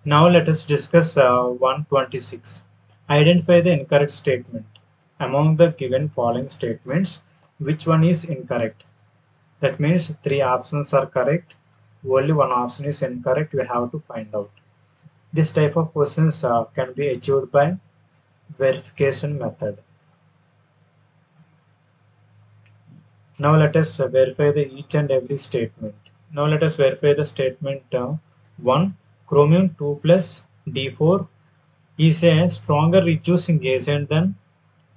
Now let us discuss 126. Identify the incorrect statement. Among the given following statements, which one is incorrect? That means three options are correct. Only one option is incorrect. We have to find out. This type of questions can be achieved by verification method. Now let us verify the each and every statement. Now let us verify the statement 1. Chromium 2 plus D4 is a stronger reducing agent than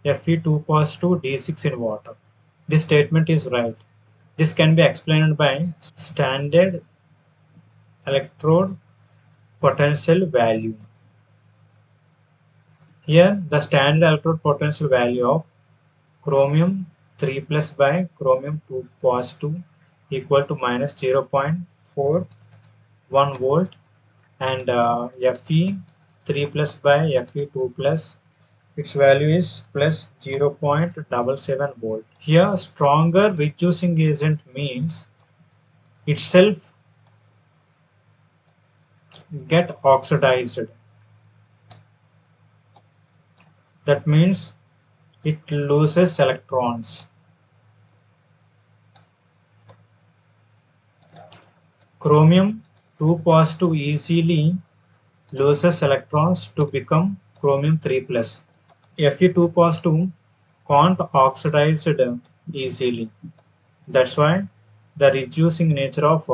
Fe2 positive D6 in water. This statement is right. This can be explained by standard electrode potential value. Here, the standard electrode potential value of chromium 3 plus by chromium 2 positive equal to minus 0.41 volt, and Fe 3 plus by Fe 2 plus, its value is plus 0.77 volt. Here stronger reducing agent means itself get oxidized. That means it loses electrons. Chromium 2 positive easily loses electrons to become chromium 3 plus. Fe2 positive can't oxidize easily. That's why the reducing nature of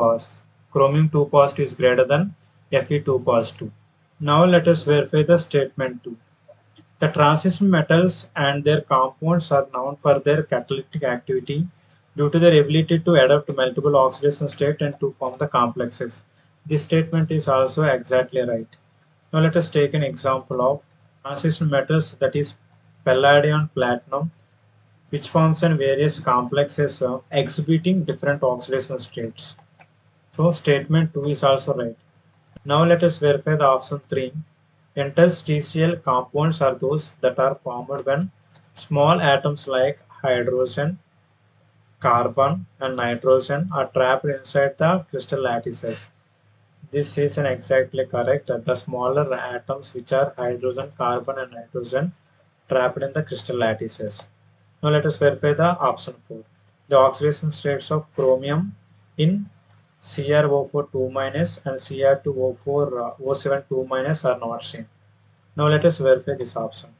chromium 2 positive is greater than Fe2 positive. Now let us verify the statement 2. The transition metals and their compounds are known for their catalytic activity due to their ability to adapt to multiple oxidation states and to form the complexes. This statement is also exactly right. Now let us take an example of transition metals, that is palladium platinum, which forms in various complexes exhibiting different oxidation states. So statement 2 is also right. Now let us verify the option 3. Interstitial compounds are those that are formed when small atoms like hydrogen, carbon, and nitrogen are trapped inside the crystal lattices. This is an exactly correct. The smaller atoms, which are hydrogen, carbon, and nitrogen, trapped in the crystal lattices. Now let us verify the option 4. The oxidation states of chromium in CrO4 2 minus and Cr2O4 O7 2 minus are not same. Now let us verify this option.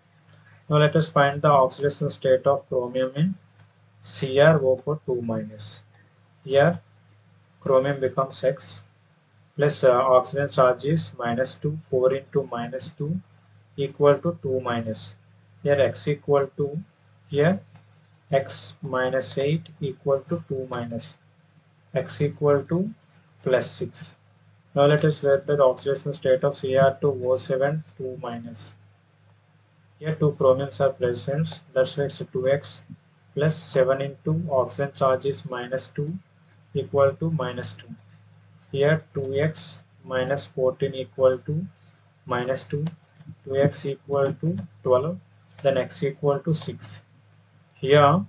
Now let us find the oxidation state of chromium in CrO4 2 minus. Here chromium becomes X plus oxygen charge is minus 2, 4 into minus 2 equal to 2 minus. Here X equal to, here X minus 8 equal to 2 minus. X equal to plus 6. Now let us verify the oxidation state of Cr2O7 2 minus. Here two chromiums are present, that's why it's 2x plus 7 into oxygen charge is minus 2 equal to minus 2. Here 2x minus 14 equal to minus 2, 2x equal to 12, then x equal to 6. Here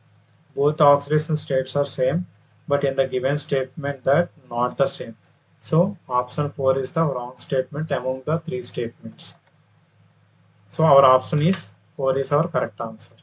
both oxidation states are same, but in the given statement that not the same. So option 4 is the wrong statement among the three statements. So our option is 4 is our correct answer.